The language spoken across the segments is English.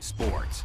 Sports.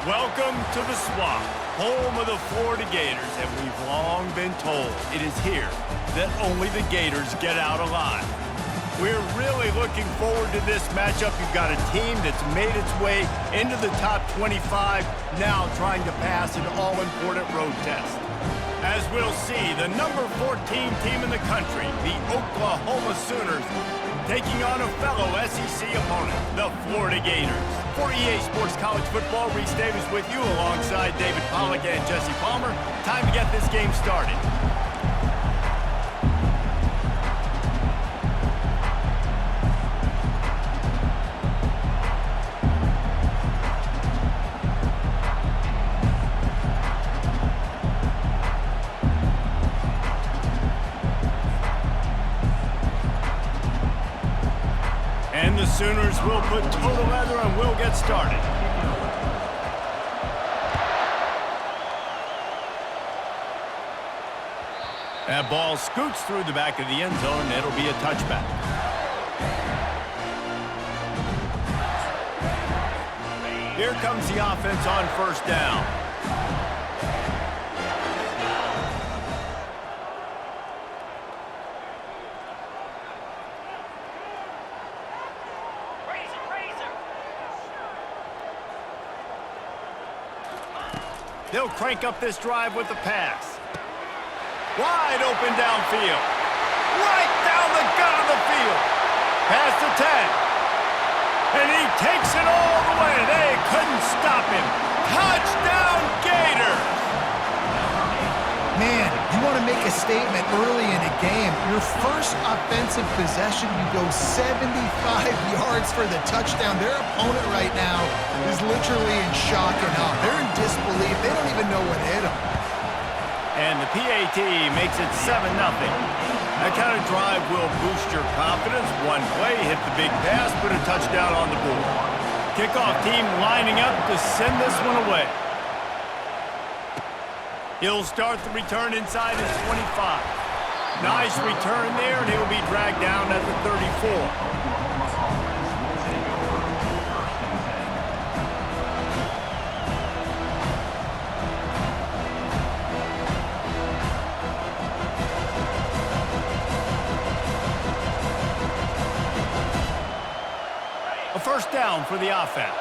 Welcome to the Swamp, home of the Florida Gators, and we've long been told it is here that only the Gators get out alive. We're really looking forward to this matchup. You've got a team that's made its way into the top 25, now trying to pass an all-important road test. As we'll see, the number 14 team in the country, the Oklahoma Sooners, taking on a fellow SEC opponent, the Florida Gators. For EA Sports College Football, Reese Davis with you alongside David Pollack and Jesse Palmer. Time to get this game started. And the Sooners will put total leather and we'll get started. That ball scoots through the back of the end zone. It'll be a touchback. Here comes the offense on first down. They'll crank up this drive with the pass. Wide open downfield. Right down the gut of the field. Past the 10. And he takes it all the way. They couldn't stop him. Touchdown, Gators! Man, you want to make a statement early in a game. Your first offensive possession, you go 75 yards for the touchdown. Their opponent right now is literally in shock and awe. They're in disbelief. They don't even know what hit them. And the PAT makes it 7-0. That kind of drive will boost your confidence. One play, hit the big pass, put a touchdown on the board. Kickoff team lining up to send this one away. He'll start the return inside his 25. Nice return there, and he'll be dragged down at the 34. A first down for the offense.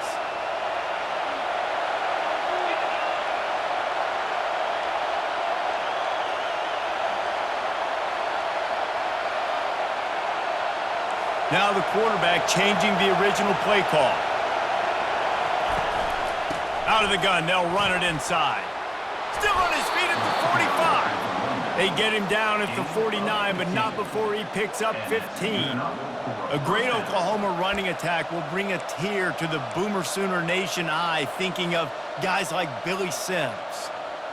Now the quarterback changing the original play call. Out of the gun, they'll run it inside. Still on his feet at the 45. They get him down at the 49, but not before he picks up 15. A great Oklahoma running attack will bring a tear to the Boomer Sooner Nation eye, thinking of guys like Billy Sims.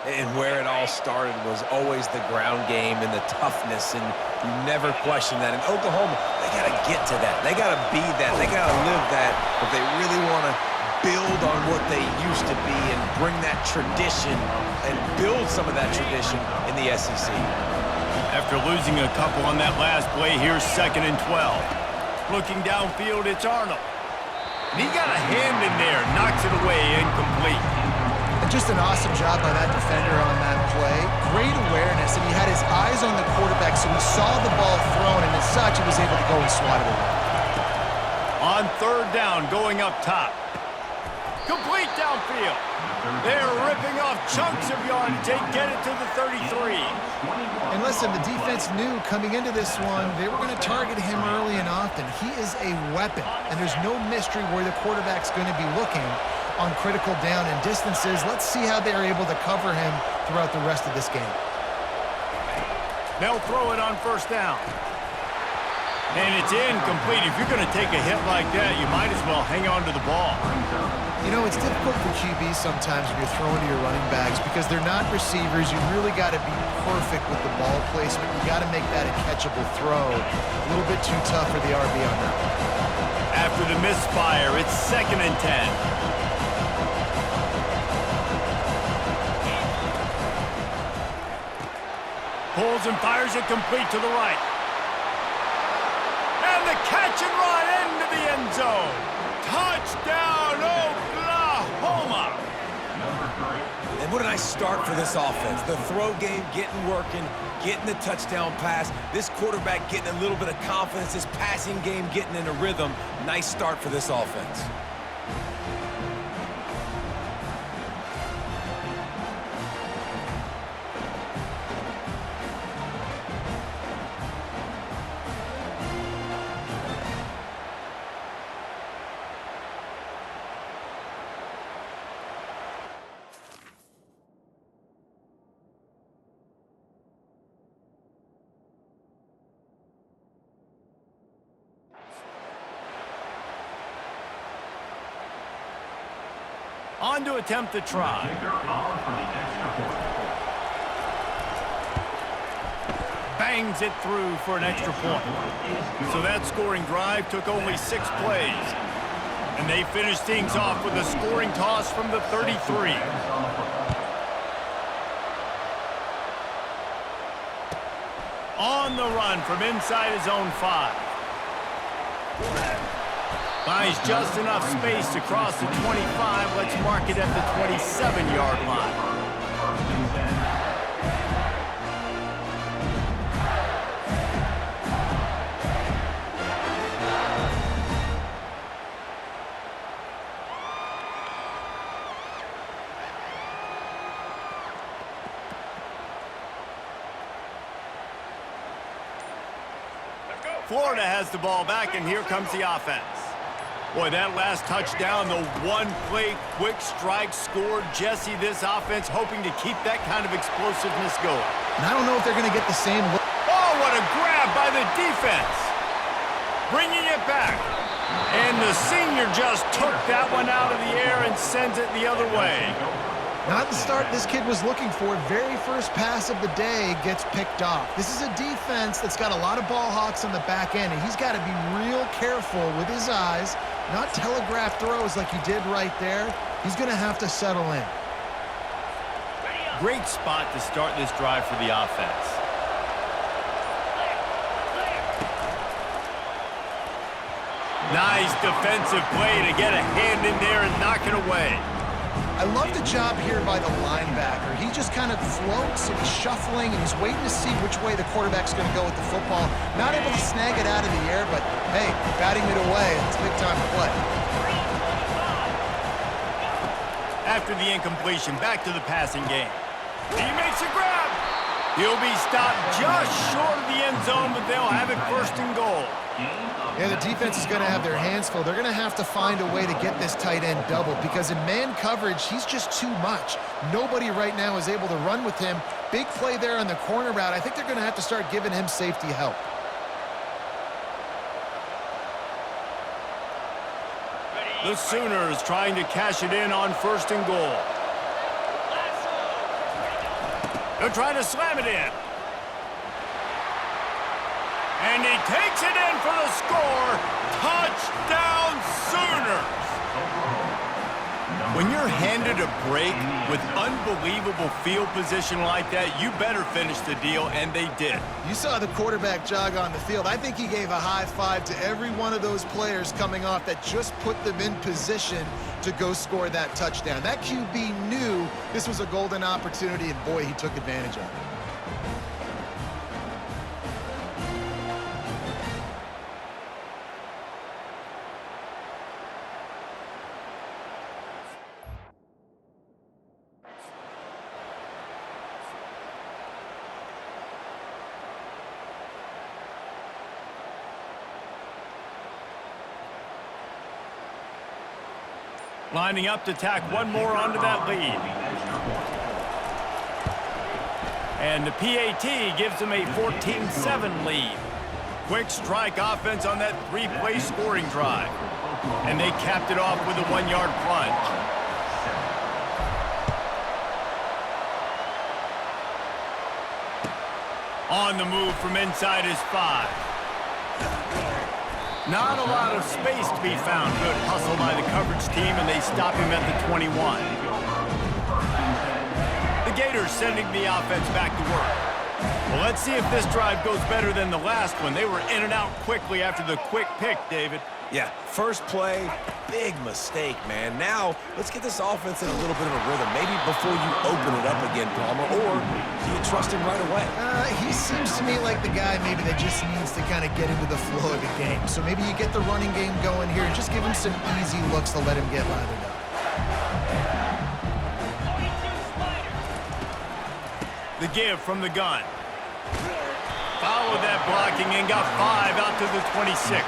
And where it all started was always the ground game and the toughness, and you never question that. In Oklahoma, they got to get to that. They got to be that. They got to live that if they really want to build on what they used to be and bring that tradition and build some of that tradition in the SEC. After losing a couple on that last play, here's 2nd and 12. Looking downfield, it's Arnold. And he got a hand in there, knocks it away, incomplete. And just an awesome job by that defender on that play. Great awareness, and he had his eyes on the quarterback, so he saw the ball thrown, and as such, he was able to go and swat it away. On 3rd down, going up top. Complete downfield. They're ripping off chunks of yardage. They get it to the 33. And listen, the defense knew coming into this one, they were going to target him early and often. He is a weapon, and there's no mystery where the quarterback's going to be looking on critical down and distances. Let's see how they're able to cover him throughout the rest of this game. They'll throw it on 1st down. And it's incomplete. If you're going to take a hit like that, you might as well hang on to the ball. You know, it's difficult for QBs sometimes when you're throwing to your running backs because they're not receivers. You really got to be perfect with the ball placement. You got to make that a catchable throw. A little bit too tough for the RB on that one. After the misfire, it's 2nd and 10. Pulls and fires it complete to the right. And the catch and run into the end zone. Touchdown, Oklahoma! And what a nice start for this offense. The throw game getting working, getting the touchdown pass. This quarterback getting a little bit of confidence. This passing game getting in a rhythm. Nice start for this offense. On to attempt the try. Bangs it through for an extra point. So that scoring drive took only 6 plays. And they finished things off with a scoring toss from the 33. On the run from inside his own 5. Finds just enough space to cross the 25. Let's mark it at the 27-yard line. Florida has the ball back, and here comes the offense. Boy, that last touchdown, the one-play quick strike scored. Jesse, this offense hoping to keep that kind of explosiveness going. And I don't know if they're going to get the same look. Oh, what a grab by the defense. Bringing it back. And the senior just took that one out of the air and sends it the other way. Not the start this kid was looking for. Very first pass of the day gets picked off. This is a defense that's got a lot of ball hawks on the back end, and he's got to be real careful with his eyes, not telegraph throws like he did right there. He's going to have to settle in. Great spot to start this drive for the offense. Nice defensive play to get a hand in there and knock it away. I love the job here by the linebacker. He just kind of floats and he's shuffling and he's waiting to see which way the quarterback's going to go with the football. Not able to snag it out of the air, but hey, batting it away. It's a big time play. After the incompletion, back to the passing game. He makes a grab. He'll be stopped just short of the end zone, but they'll have it first and goal. Yeah, the defense is going to have their hands full. They're going to have to find a way to get this tight end doubled because in man coverage, he's just too much. Nobody right now is able to run with him. Big play there on the corner route. I think they're going to have to start giving him safety help. The Sooners trying to cash it in on first and goal. They're trying to slam it in. And he takes it in for the score. Touchdown, Sooners! When you're handed a break with unbelievable field position like that, you better finish the deal, and they did. You saw the quarterback jog on the field. I think he gave a high five to every one of those players coming off that just put them in position to go score that touchdown. That QB knew this was a golden opportunity, and boy, he took advantage of it. Lining up to tack one more onto that lead. And the PAT gives them a 14-7 lead. Quick strike offense on that three-play scoring drive. And they capped it off with a one-yard plunge. On the move from inside his 5. Not a lot of space to be found. Good hustle by the coverage team, and they stop him at the 21. The Gators sending the offense back to work. Well, let's see if this drive goes better than the last one. They were in and out quickly after the quick pick, David. Yeah, first play, big mistake, man. Now, let's get this offense in a little bit of a rhythm. Maybe before you open it up again, Palmer, or do you trust him right away? He seems to me like the guy maybe that just needs to kind of get into the flow of the game. So maybe you get the running game going here and just give him some easy looks to let him get lathered up. The give from the gun. Followed that blocking and got 5 out to the 26.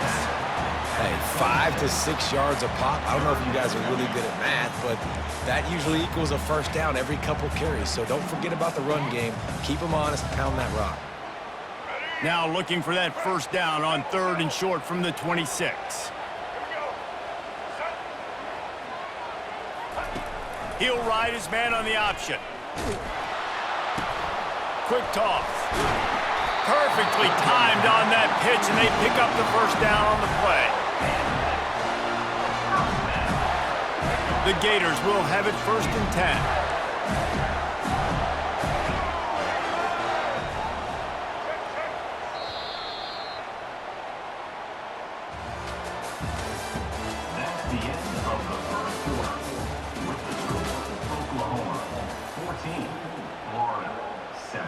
Hey, 5 to 6 yards a pop. I don't know if you guys are really good at math, but that usually equals a first down every couple carries. So don't forget about the run game. Keep them honest, pound that rock. Now looking for that first down on 3rd and short from the 26. He'll ride his man on the option. Quick toss. Perfectly timed on that pitch, and they pick up the first down on the play. The Gators will have it 1st and 10. That's the end of the first quarter. With the score, Oklahoma 14, Florida 7.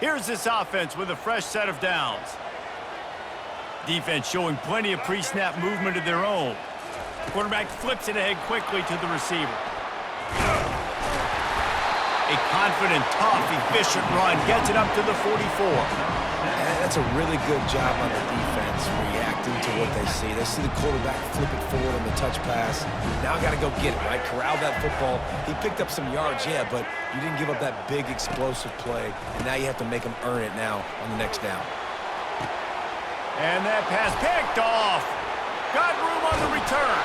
Here's this offense with a fresh set of downs. Defense showing plenty of pre-snap movement of their own. Quarterback flips it ahead quickly to the receiver. A confident, tough, efficient run gets it up to the 44. And that's a really good job on the defense, reacting to what they see. They see the quarterback flip it forward on the touch pass. Now got to go get it, right? Corral that football. He picked up some yards, yeah, but you didn't give up that big explosive play. And now you have to make him earn it now on the next down. And that pass picked off. Got room on the return.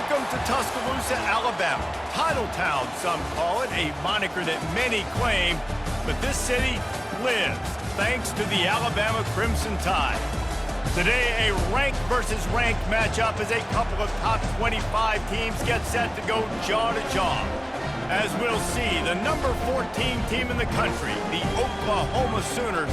Welcome to Tuscaloosa, Alabama. Titletown, some call it, a moniker that many claim, but this city lives thanks to the Alabama Crimson Tide. Today, a ranked versus ranked matchup as a couple of top 25 teams get set to go jaw to jaw. As we'll see, the number 14 team in the country, the Oklahoma Sooners,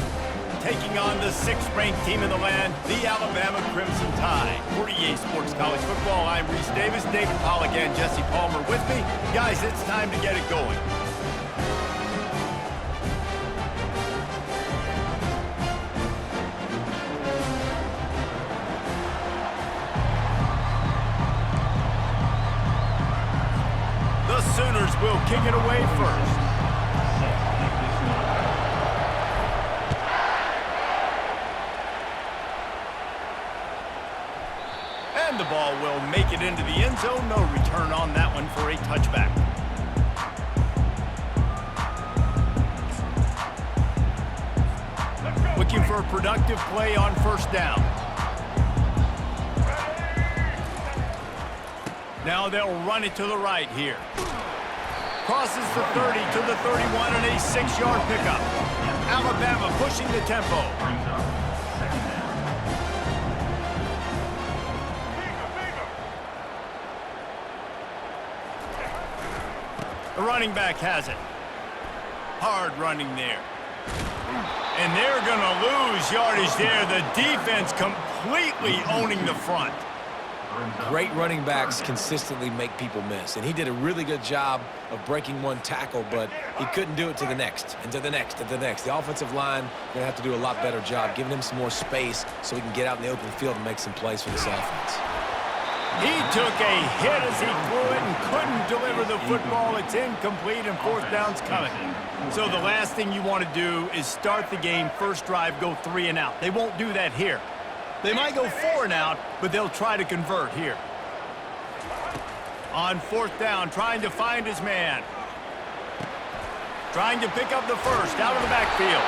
taking on the 6th-ranked team in the land, the Alabama Crimson Tide. For EA Sports College Football, I'm Reese Davis, David Pollack and Jesse Palmer with me. Guys, it's time to get it going. The Sooners will kick it away first. And the ball will make it into the end zone. No return on that one for a touchback. Looking for a productive play on first down. Now they'll run it to the right here. Crosses the 30 to the 31 and a 6-yard pickup. Alabama pushing the tempo. The running back has it. Hard running there. And they're going to lose yardage there. The defense completely owning the front. Great running backs consistently make people miss, and he did a really good job of breaking one tackle, but he couldn't do it to the next, and to the next, and to the next. The offensive line going to have to do a lot better job, giving him some more space so he can get out in the open field and make some plays for this offense. He took a hit as he threw it and couldn't deliver the football. It's incomplete and fourth down's coming. So the last thing you want to do is start the game, first drive, go 3 and out. They won't do that here. They might go 4 and out, but they'll try to convert here. On fourth down, trying to find his man. Trying to pick up the first out of the backfield.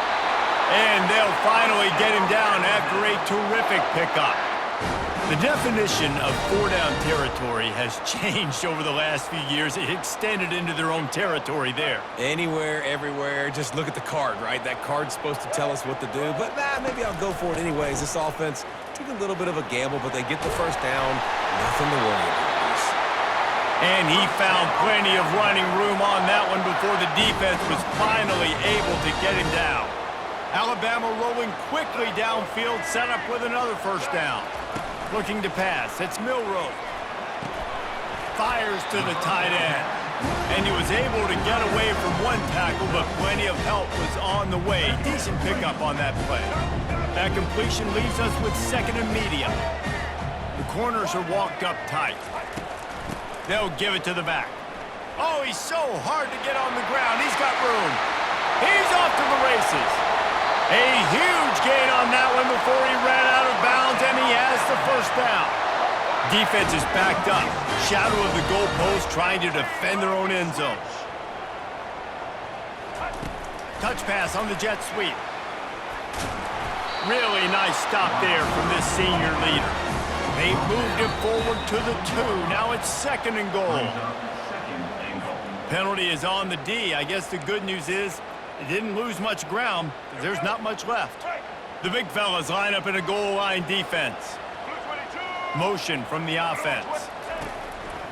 And they'll finally get him down after a terrific pickup. The definition of 4-down territory has changed over the last few years. It extended into their own territory there. Anywhere, everywhere, just look at the card, right? That card's supposed to tell us what to do, but maybe I'll go for it anyways. This offense took a little bit of a gamble, but they get the first down. Nothing to worry about. And he found plenty of running room on that one before the defense was finally able to get him down. Alabama rolling quickly downfield, set up with another first down. Looking to pass. It's Milroe. Fires to the tight end. And he was able to get away from one tackle, but plenty of help was on the way. Decent pickup on that play. That completion leaves us with 2nd and medium. The corners are walked up tight. They'll give it to the back. Oh, he's so hard to get on the ground. He's got room. He's off to the races. A huge gain on that one before he ran out of bounds, and he has the first down. Defense is backed up. Shadow of the goalpost trying to defend their own end zone. Touch pass on the jet sweep. Really nice stop there from this senior leader. They moved it forward to the 2. Now it's 2nd and goal. Penalty is on the D. I guess the good news is it didn't lose much ground. There's not much left. The big fellas line up in a goal line defense. Motion from the offense.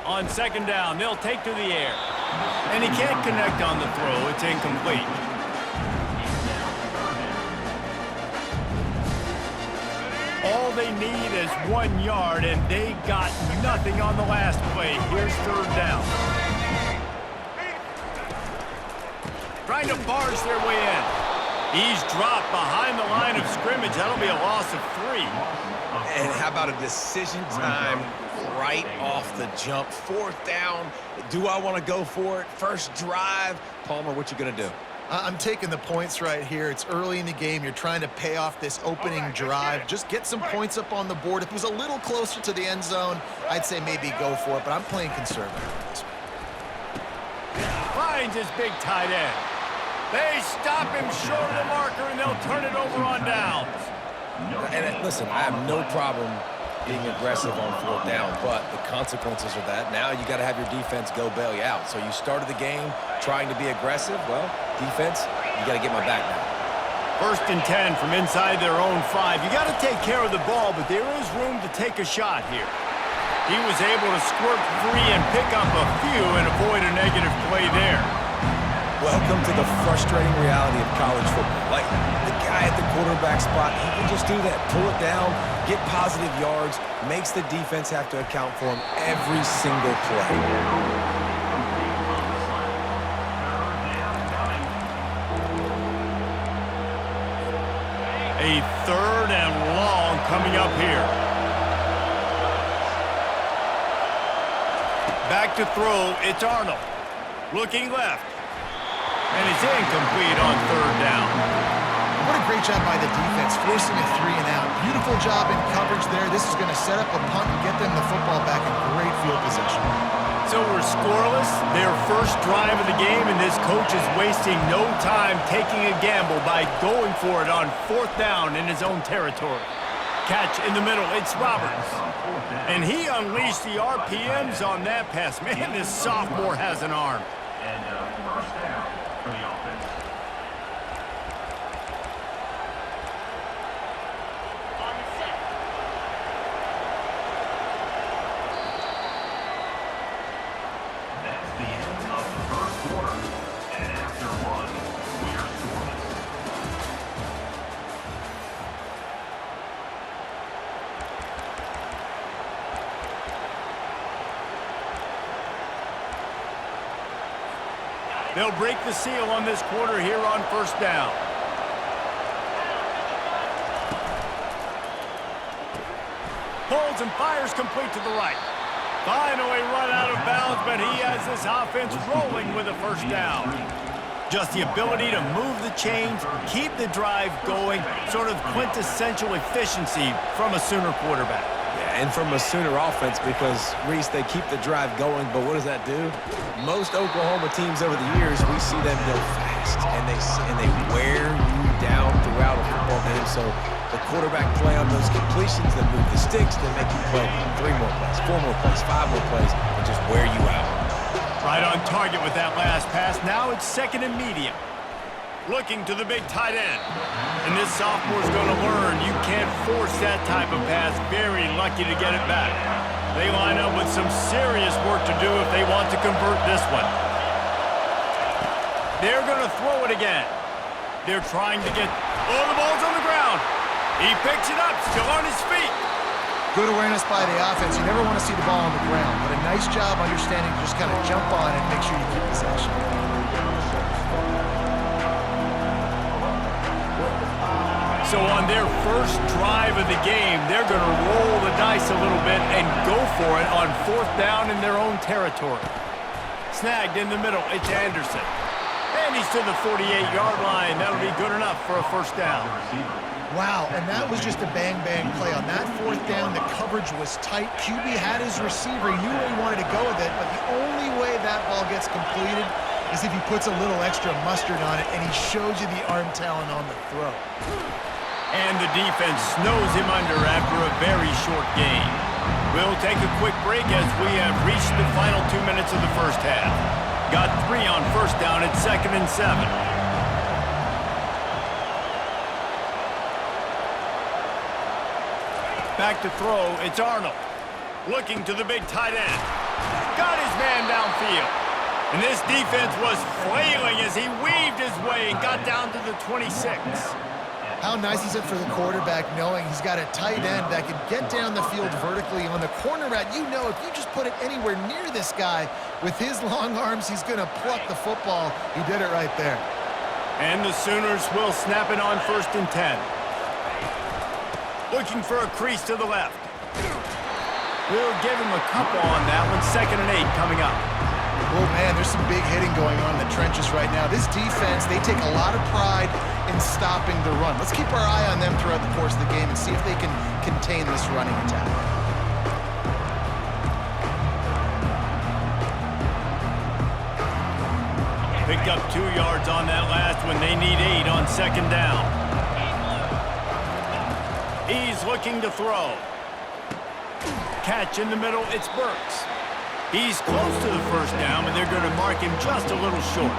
On 2nd down, they'll take to the air. And he can't connect on the throw. It's incomplete. All they need is 1 yard, and they got nothing on the last play. Here's 3rd down. Trying to barge their way in. He's dropped behind the line of scrimmage. That'll be a loss of 3. And how about a decision time right off the jump? 4th down. Do I want to go for it? First drive. Palmer, what you going to do? I'm taking the points right here. It's early in the game. You're trying to pay off this opening drive. Just get some points up on the board. If it was a little closer to the end zone, I'd say maybe go for it, but I'm playing conservative on this one. Finds his big tight end. They stop him short of the marker, and they'll turn it over on downs. And listen, I have no problem being aggressive on fourth down, but the consequences of that, now you got to have your defense go bail you out. So you started the game trying to be aggressive. Well, defense, you got to get my back now. 1st and 10 from inside their own 5. You got to take care of the ball, but there is room to take a shot here. He was able to squirt free and pick up a few and avoid a negative play there. Welcome to the frustrating reality of college football. Like, the guy at the quarterback spot, he can just do that. Pull it down, get positive yards, makes the defense have to account for him every single play. A 3rd and long coming up here. Back to throw, it's Arnold. Looking left. And it's incomplete on 3rd down. What a great job by the defense, forcing a 3 and out. Beautiful job in coverage there. This is going to set up a punt and get them the football back in great field position. So we're scoreless, their first drive of the game, and this coach is wasting no time taking a gamble by going for it on 4th down in his own territory. Catch in the middle, it's Roberts. And he unleashed the RPMs on that pass. Man, this sophomore has an arm. And 1st down for the offense. That's the end of the 1st quarter. And after 1, we're scoreless. They'll break the seal on this quarter here on 1st down. Pulls and fires complete to the right. Finally run out of bounds, but he has this offense rolling with a 1st down. Just the ability to move the chains, keep the drive going, sort of quintessential efficiency from a Sooner quarterback. Yeah, and from a Sooner offense because, Reese, they keep the drive going, but what does that do? Most Oklahoma teams over the years, we see them go fast, and they wear you down throughout a football game. So the quarterback play on those completions that move the sticks, that make you play 3 more plays, 4 more plays, 5 more plays, and just wear you out. Right on target with that last pass. Now it's 2nd and medium. Looking to the big tight end. And this sophomore's going to learn you can't force that type of pass. Very lucky to get it back. They line up with some serious work to do if they want to convert this one. They're going to throw it again. They're trying to get... Oh, the ball's on the ground. He picks it up, still on his feet. Good awareness by the offense. You never want to see the ball on the ground, but a nice job understanding to just kind of jump on it and make sure you keep possession. So on their first drive of the game, they're going to roll the dice a little bit and go for it on 4th down in their own territory. Snagged in the middle, it's Anderson. And he's to the 48-yard line. That'll be good enough for a 1st down. Wow, and that was just a bang-bang play. On that 4th down, the coverage was tight. QB had his receiver. He knew where he wanted to go with it, but the only way that ball gets completed is if he puts a little extra mustard on it, and he shows you the arm talent on the throw. And the defense snows him under after a very short game. We'll take a quick break as we have reached the final 2 minutes of the first half. Got 3 on 1st down at 2nd and 7. Back to throw, it's Arnold. Looking to the big tight end. Got his man downfield. And this defense was flailing as he weaved his way and got down to the 26. How nice is it for the quarterback knowing he's got a tight end that can get down the field vertically on the corner route? You know if you just put it anywhere near this guy with his long arms, he's going to pluck the football. He did it right there. And the Sooners will snap it on 1st and 10. Looking for a crease to the left. We'll give him a couple on that one. 2nd and 8 coming up. Oh, man, there's some big hitting going on in the trenches right now. This defense, they take a lot of pride in stopping the run. Let's keep our eye on them throughout the course of the game and see if they can contain this running attack. Picked up 2 yards on that last one. They need 8 on 2nd down. He's looking to throw. catch in the middle. It's Burks. He's close to the first down, but they're going to mark him just a little short.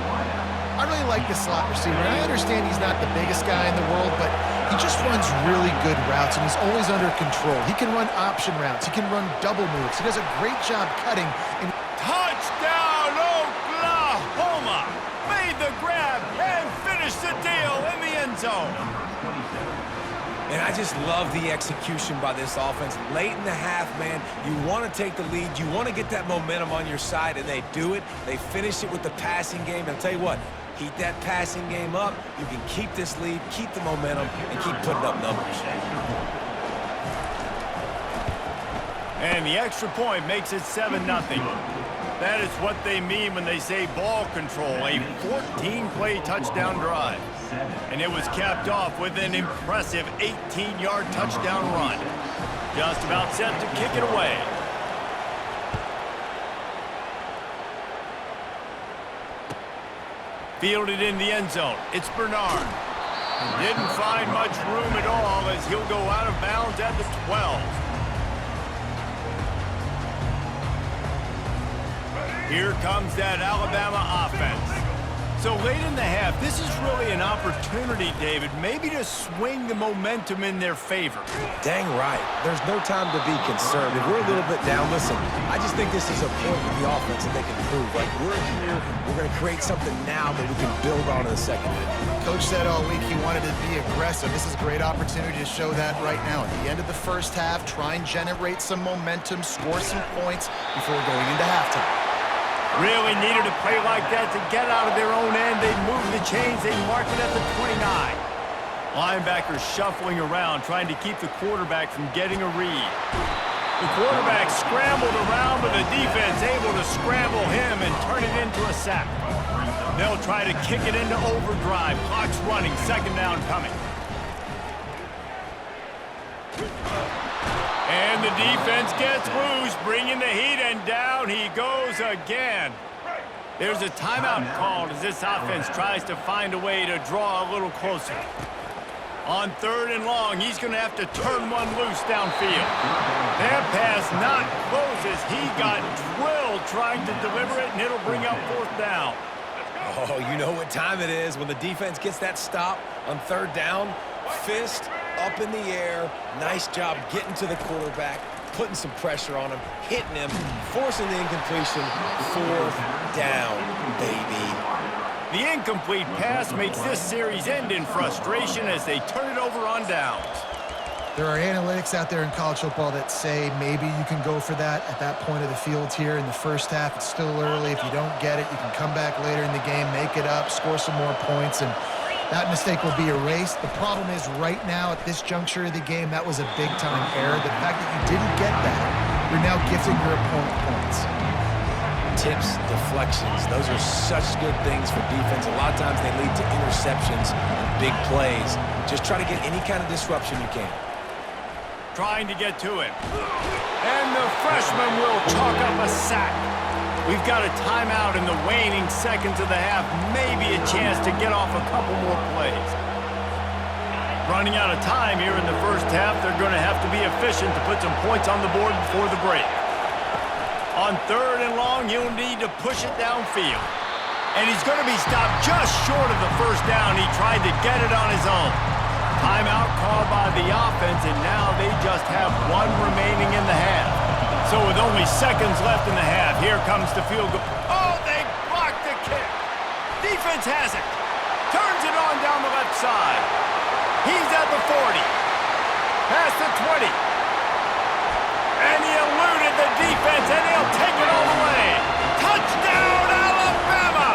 I really like the slot receiver. I understand he's not the biggest guy in the world, but he just runs really good routes, and he's always under control. He can run option routes. He can run double moves. He does a great job cutting. And Touchdown, Oklahoma! Made the grab and finished the deal in the end zone. And I just love the execution by this offense. Late in the half, man, you want to take the lead. You want to get that momentum on your side, and they do it. They finish it with the passing game. And I'll tell you what, keep that passing game up. You can keep this lead, keep the momentum, and keep putting up numbers. And the extra point makes it 7-0. That is what they mean when they say ball control, a 14-play touchdown drive. And it was capped off with an impressive 18-yard touchdown run. Just about set to kick it away. Fielded in the end zone. It's Bernard. Didn't find much room at all as he'll go out of bounds at the 12. Here comes that Alabama offense. So late in the half, this is really an opportunity, David, maybe to swing the momentum in their favor. Dang right. There's no time to be concerned. If we're a little bit down, listen, I just think this is a point with the offense that they can prove. Like, we're here, we're going to create something now that we can build on in the second half. Coach said all week he wanted to be aggressive. This is a great opportunity to show that right now. At the end of the first half, try and generate some momentum, score some points before going into halftime. Really needed a play like that to get out of their own end. They move the chains. They mark it at the 29. Linebackers shuffling around, trying to keep the quarterback from getting a read. The quarterback scrambled around, but the defense able to scramble him and turn it into a sack. They'll try to kick it into overdrive. Clock's running. Second down coming. And the defense gets loose, bringing the heat, and down he goes again. There's a timeout called as this offense tries to find a way to draw a little closer. On 3rd and long, he's going to have to turn one loose downfield. That pass not closes. He got drilled trying to deliver it, and it'll bring up 4th down. Oh, you know what time it is when the defense gets that stop on 3rd down. Fist up in the air. Nice job getting to the quarterback, putting some pressure on him, hitting him, forcing the incompletion. 4th down, baby. The incomplete pass makes this series end in frustration as they turn it over on downs. There are analytics out there in college football that say maybe you can go for that at that point of the field here in the first half. It's still early. If you don't get it, you can come back later in the game, make it up, score some more points, and that mistake will be erased. The problem is right now at this juncture of the game, that was a big-time error. The fact that you didn't get that, you're now gifting your opponent points. Tips, deflections, those are such good things for defense. A lot of times they lead to interceptions and big plays. Just try to get any kind of disruption you can. Trying to get to him. And the freshman will chalk up a sack. We've got a timeout in the waning seconds of the half. Maybe a chance to get off a couple more plays. Running out of time here in the first half. They're going to have to be efficient to put some points on the board before the break. On 3rd and long, he'll need to push it downfield. And he's going to be stopped just short of the first down. He tried to get it on his own. Timeout called by the offense, and now they just have one remaining in the half. So with only seconds left in the half, here comes the field goal. Oh, they blocked the kick. Defense has it. Turns it on down the left side. He's at the 40. Past the 20. And he eluded the defense, and he'll take it all the way. Touchdown, Alabama!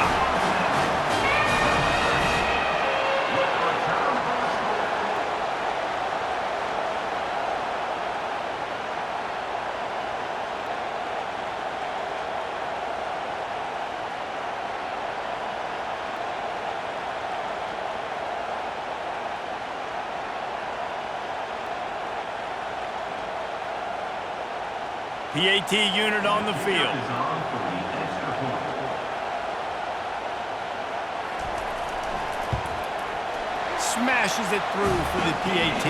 PAT unit on the field. Smashes it through for the PAT.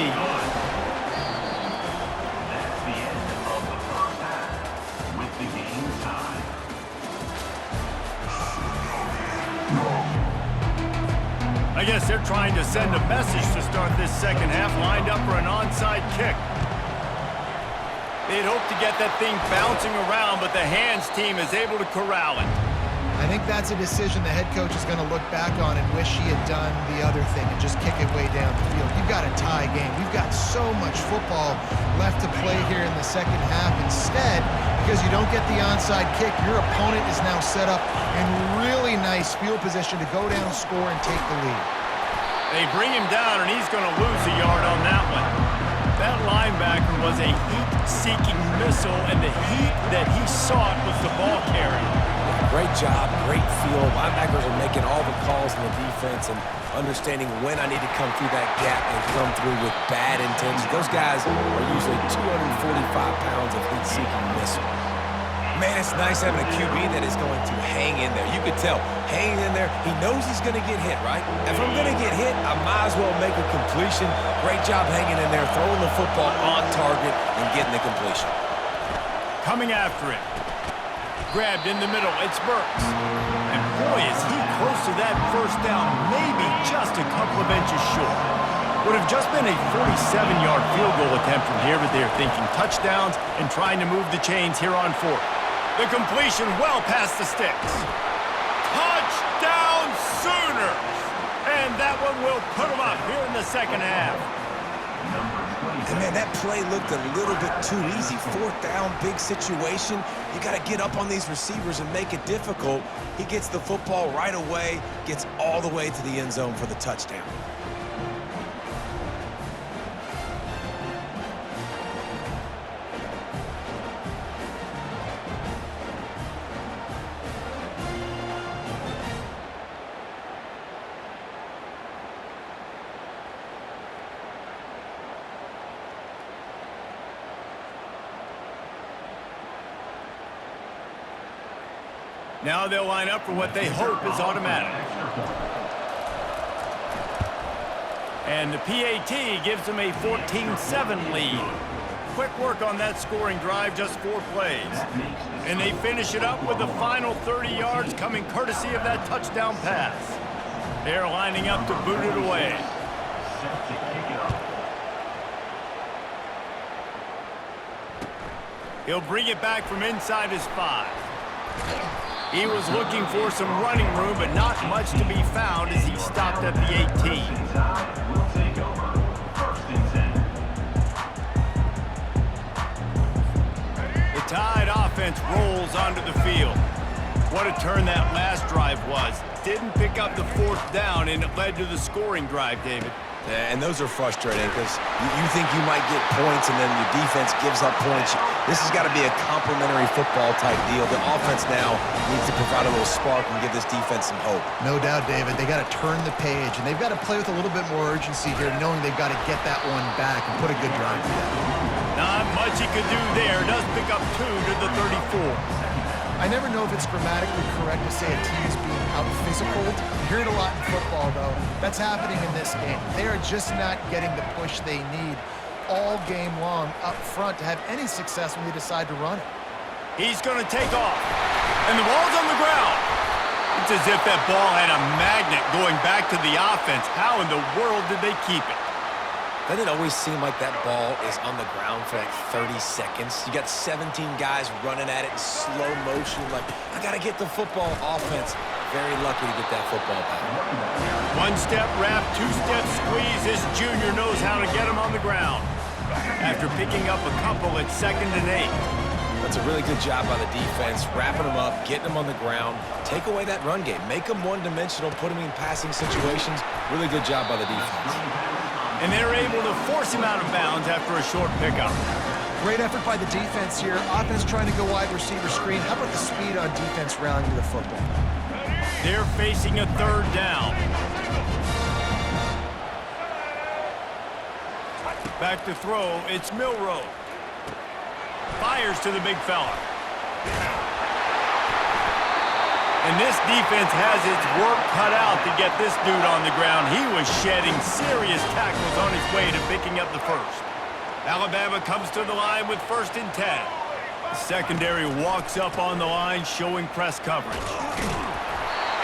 That's the end of the first guess they're trying to send a message to start this second half, lined up for an onside kick. They'd hoped to get that thing bouncing around, but the hands team is able to corral it. I think that's a decision the head coach is going to look back on and wish he had done the other thing and just kick it way down the field. You've got a tie game. We've got so much football left to play here in the second half. Instead, because you don't get the onside kick, your opponent is now set up in really nice field position to go down, score, and take the lead. They bring him down, and he's going to lose a yard on that one. That linebacker was a heat-seeking missile, and the heat that he sought was the ball carrier. Great job, great feel. Linebackers are making all the calls in the defense and understanding when I need to come through that gap and come through with bad intentions. Those guys are usually 245 pounds of heat-seeking missile. Man, it's nice having a QB that is going to hang in there. You could tell, hanging in there, he knows he's going to get hit, right? If I'm going to get hit, I might as well make a completion. Great job hanging in there, throwing the football on target and getting the completion. Coming after it. Grabbed in the middle, it's Burks. And boy, is he close to that first down, maybe just a couple of inches short. Would have just been a 47-yard field goal attempt from here, but they're thinking touchdowns and trying to move the chains here on fourth. The completion well past the sticks. Touchdown Sooners! And that one will put them up here in the second half. And man, that play looked a little bit too easy. Fourth down, big situation. You got to get up on these receivers and make it difficult. He gets the football right away, gets all the way to the end zone for the touchdown. Now they'll line up for what they hope is automatic. And the PAT gives them a 14-7 lead. Quick work on that scoring drive, just 4 plays. And they finish it up with the final 30 yards coming courtesy of that touchdown pass. They're lining up to boot it away. He'll bring it back from inside his 5. He was looking for some running room, but not much to be found as he stopped at the 18. The Tide offense rolls onto the field. What a turn that last drive was. Didn't pick up the 4th down, and it led to the scoring drive, David. Yeah, and those are frustrating because you think you might get points and then your defense gives up points. This has got to be a complementary football type deal. The offense now needs to provide a little spark and give this defense some hope. No doubt, David. They got to turn the page, and they've got to play with a little bit more urgency here, knowing they've got to get that one back and put a good drive together. Not much he could do there. Does pick up 2 to the 34. I never know if it's grammatically correct to say a team is being out-physicaled. You hear it a lot in football, though. That's happening in this game. They are just not getting the push they need all game long up front to have any success when they decide to run it. He's going to take off. And the ball's on the ground. It's as if that ball had a magnet going back to the offense. How in the world did they keep it? Doesn't it always seem like that ball is on the ground for like 30 seconds? You got 17 guys running at it in slow motion. Like, I got to get the football. Offense, very lucky to get that football back. 1-step wrap, 2-step squeeze. This junior knows how to get him on the ground. After picking up a couple at 2nd and 8. That's a really good job by the defense, wrapping them up, getting them on the ground. Take away that run game. Make them one-dimensional, put them in passing situations. Really good job by the defense. And they're able to force him out of bounds after a short pickup. Great effort by the defense here. Offense trying to go wide receiver screen. How about the speed on defense rallying to the football? They're facing a 3rd down. Back to throw, it's Milroe. Fires to the big fella. And this defense has its work cut out to get this dude on the ground. He was shedding serious tackles on his way to picking up the 1st. Alabama comes to the line with 1st and 10. The secondary walks up on the line, showing press coverage.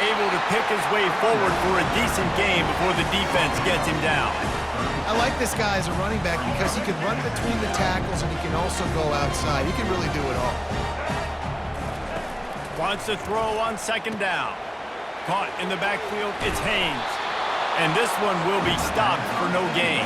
able to pick his way forward for a decent game before the defense gets him down. I like this guy as a running back because he can run between the tackles and he can also go outside. He can really do it all. Wants to throw on second down. Caught in the backfield, it's Haynes. And this one will be stopped for no gain.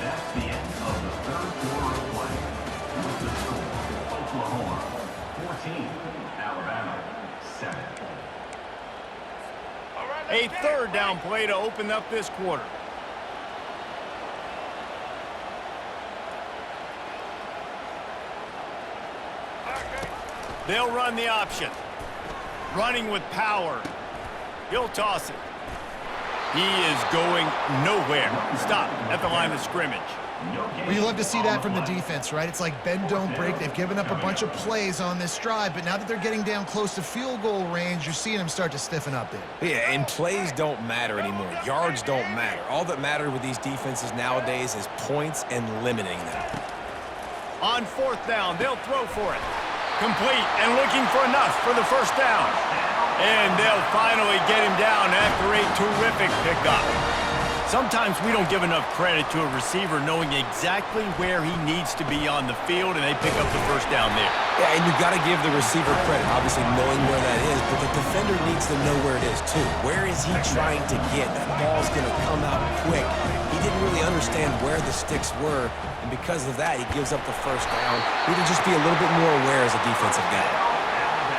That's the end of the third quarter of play. With the score, Oklahoma 14, Alabama 7. A third down play to open up this quarter. They'll run the option. Running with power. He'll toss it. He is going nowhere. Stop at the line of scrimmage. Well, you love to see that from the defense, right? It's like bend, don't break. They've given up a bunch of plays on this drive, but now that they're getting down close to field goal range, you're seeing them start to stiffen up there. Yeah, and plays don't matter anymore. Yards don't matter. All that matters with these defenses nowadays is points and limiting them. On fourth down, they'll throw for it. Complete and looking for enough for the first down. And they'll finally get him down after a terrific pickup. Sometimes we don't give enough credit to a receiver knowing exactly where he needs to be on the field, and they pick up the first down there. Yeah, and you've got to give the receiver credit, obviously knowing where that is, but the defender needs to know where it is too. Where is he trying to get? That ball's going to come out quick. He didn't really understand where the sticks were, and because of that, he gives up the first down. Need to just be a little bit more aware as a defensive guy.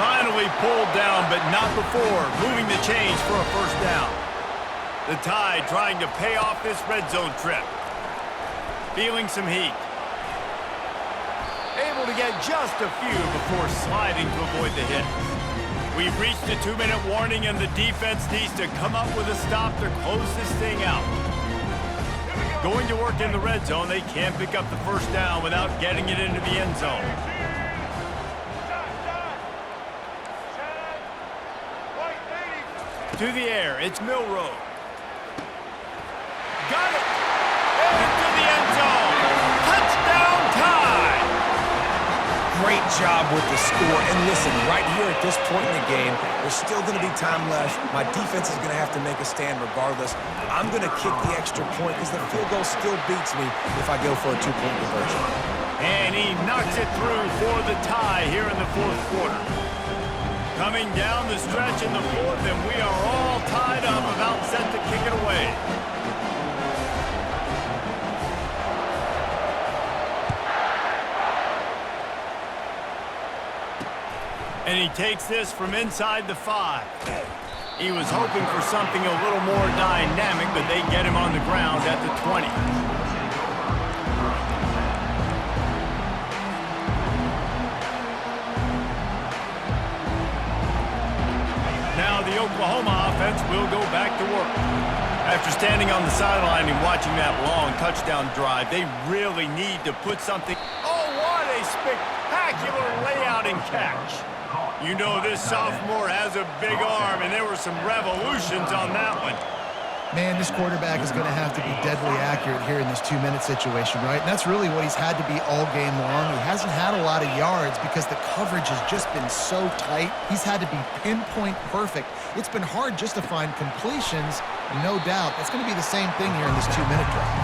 Finally pulled down, but not before moving the chains for a first down. The Tide trying to pay off this red zone trip. Feeling some heat. Able to get just a few before sliding to avoid the hit. We've reached the 2-minute warning, and the defense needs to come up with a stop to close this thing out. Going to work in the red zone, they can't pick up the first down without getting it into the end zone. To the air, it's Milroe. Got it! And into the end zone! Touchdown Tide! Great job with the score. And listen, right here at this point in the game, there's still going to be time left. My defense is going to have to make a stand regardless. I'm going to kick the extra point because the field goal still beats me if I go for a two-point conversion. And he knocks it through for the tie here in the fourth quarter. Coming down the stretch in the fourth, and we are all tied up, about set to kick it away. And he takes this from inside the 5. He was hoping for something a little more dynamic, but they get him on the ground at the 20. Now the Oklahoma offense will go back to work. After standing on the sideline and watching that long touchdown drive, they really need to put something... Oh, what a spectacular layout and catch. You know this sophomore has a big arm, and there were some revolutions on that one. Man, this quarterback is going to have to be deadly accurate here in this 2-minute situation, right? And that's really what he's had to be all game long. He hasn't had a lot of yards because the coverage has just been so tight. He's had to be pinpoint perfect. It's been hard just to find completions, and no doubt that's going to be the same thing here in this 2-minute drive.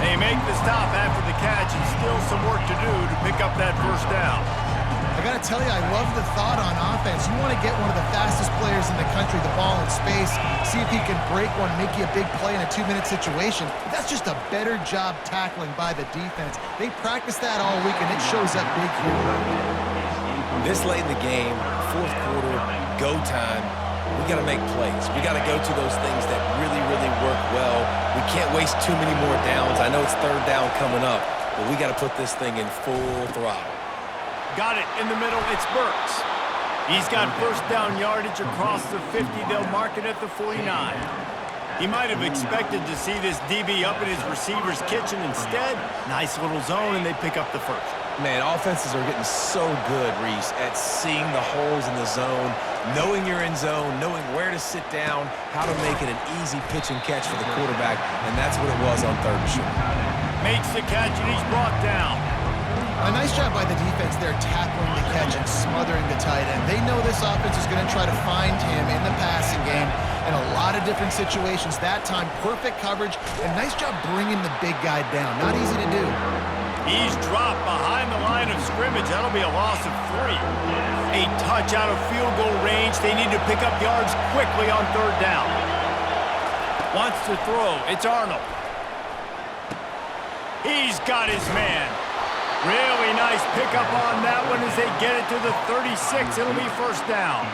They make the stop after the catch, and still some work to do to pick up that first down. I got to tell you, I love the thought on offense. You want to get one of the fastest players in the country the ball in space, see if he can break one, make you a big play in a 2-minute situation. But that's just a better job tackling by the defense. They practice that all week, and it shows up big here. This late in the game, fourth quarter, go time, we got to make plays. We got to go to those things that really, really work well. We can't waste too many more downs. I know it's third down coming up, but we got to put this thing in full throttle. Got it in the middle, it's Burks. He's got first down yardage across the 50. They'll mark it at the 49. He might have expected to see this DB up in his receiver's kitchen. Instead, nice little zone, and they pick up the first. Man, offenses are getting so good, Reese, at seeing the holes in the zone, knowing you're in zone, knowing where to sit down, how to make it an easy pitch and catch for the quarterback, and that's what it was on 3rd and short. Makes the catch, and he's brought down. A nice job by the defense there tackling the catch and smothering the tight end. They know this offense is going to try to find him in the passing game in a lot of different situations. That time, perfect coverage, and nice job bringing the big guy down. Not easy to do. He's dropped behind the line of scrimmage. That'll be a loss of 3. A touch out of field goal range. They need to pick up yards quickly on 3rd down. Wants to throw. It's Arnold. He's got his man. Really nice pickup on that one as they get it to the 36. It'll be 1st down.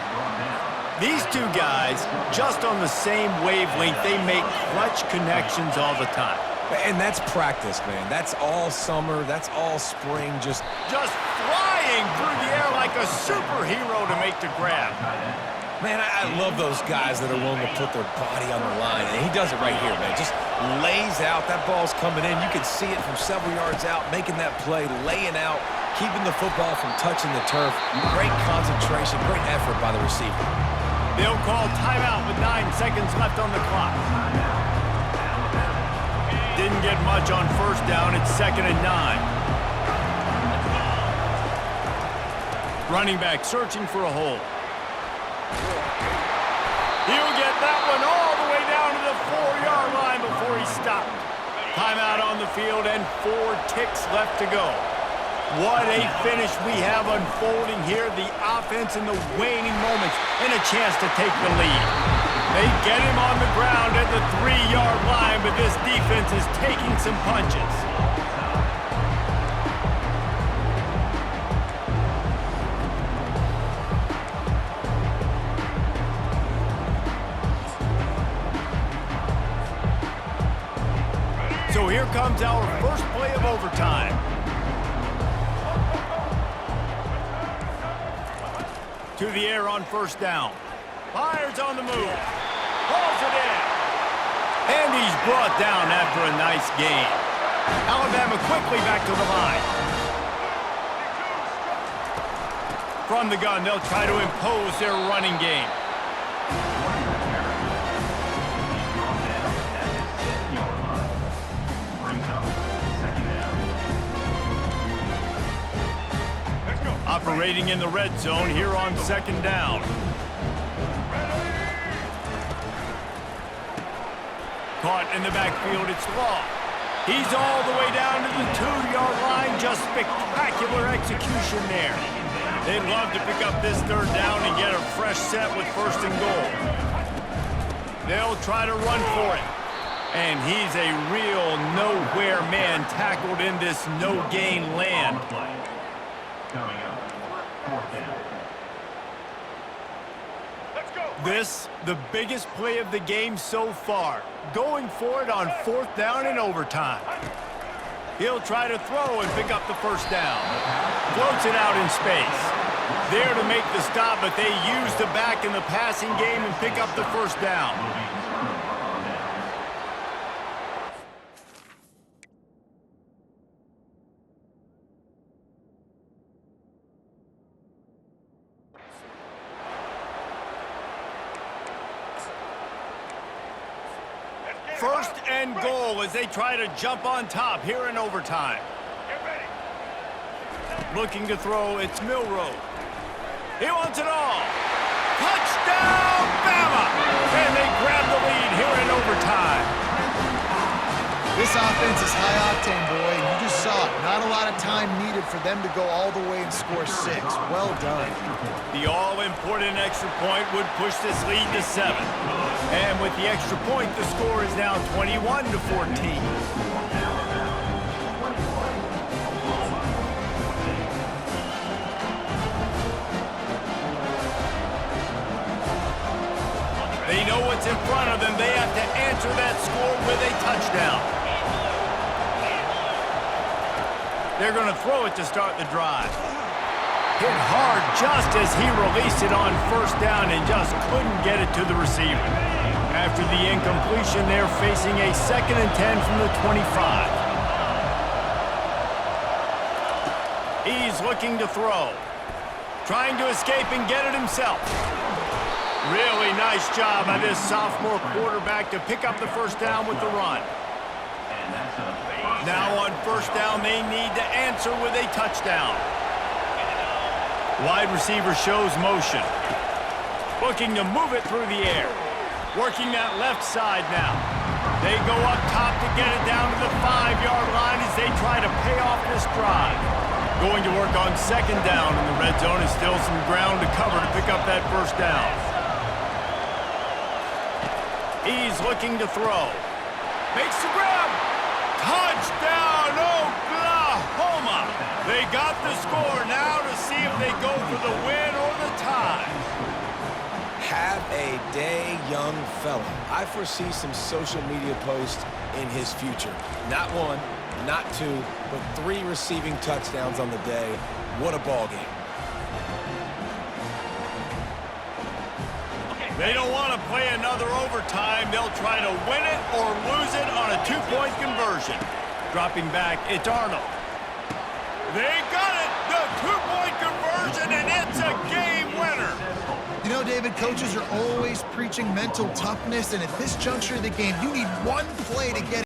These two guys, just on the same wavelength, they make clutch connections all the time. And that's practice, man. That's all summer. That's all spring. Just flying through the air like a superhero to make the grab. Man, I love those guys that are willing to put their body on the line. And he does it right here, man. Just lays out. That ball's coming in. You can see it from several yards out, making that play, laying out, keeping the football from touching the turf. Great concentration, great effort by the receiver. They'll call timeout with 9 seconds left on the clock. Didn't get much on 1st down. It's 2nd and 9. Running back searching for a hole. He'll get that one all the way down to the 4-yard line before he stopped. Timeout on the field and 4 ticks left to go. What a finish we have unfolding here. The offense in the waning moments and a chance to take the lead. They get him on the ground at the 3-yard line, but this defense is taking some punches. So here comes our first play of overtime. To the air on 1st down. Fires on the move. Pulls it in. And he's brought down after a nice gain. Alabama quickly back to the line. From the gun, they'll try to impose their running game. Operating in the red zone here on 2nd down. Caught in the backfield, it's Law. He's all the way down to the 2-yard line. Just spectacular execution there. They'd love to pick up this 3rd down and get a fresh set with 1st and goal. They'll try to run for it. And he's a real nowhere man tackled in this no-gain land. Coming up, 4th down. This, the biggest play of the game so far. Going for it on 4th down in overtime. He'll try to throw and pick up the 1st down. Floats it out in space. There to make the stop, but they use the back in the passing game and pick up the 1st down. First and goal as they try to jump on top here in overtime. Looking to throw, it's Milroe. He wants it all. Touchdown, Bama! And they grab the lead here in overtime. This offense is high-octane, boy, and you just saw it. Not a lot of time needed for them to go all the way and score 6. Well done. The all-important extra point would push this lead to 7. And with the extra point, the score is now 21-14. They know what's in front of them. They have to answer that score with a touchdown. They're going to throw it to start the drive. Hit hard just as he released it on 1st down and just couldn't get it to the receiver. After the incompletion, they're facing a 2nd and 10 from the 25. He's looking to throw. Trying to escape and get it himself. Really nice job by this sophomore quarterback to pick up the first down with the run. And that's a Now on first down, they need to answer with a touchdown. Wide receiver shows motion. Looking to move it through the air. Working that left side now. They go up top to get it down to the 5-yard line as they try to pay off this drive. Going to work on second down, and the red zone is still some ground to cover to pick up that first down. He's looking to throw. Makes the grab. Touchdown, Oklahoma! They got the score now to see if they go for the win or the tie. Have a day, young fella. I foresee some social media posts in his future. Not one, not two, but 3 receiving touchdowns on the day. What a ball game. They don't want to play another overtime. They'll try to win it or lose it on a 2-point conversion. Dropping back, it's Arnold. They got it, the 2-point conversion, and it's a game winner. You know, David, coaches are always preaching mental toughness, and at this juncture of the game, you need one play to get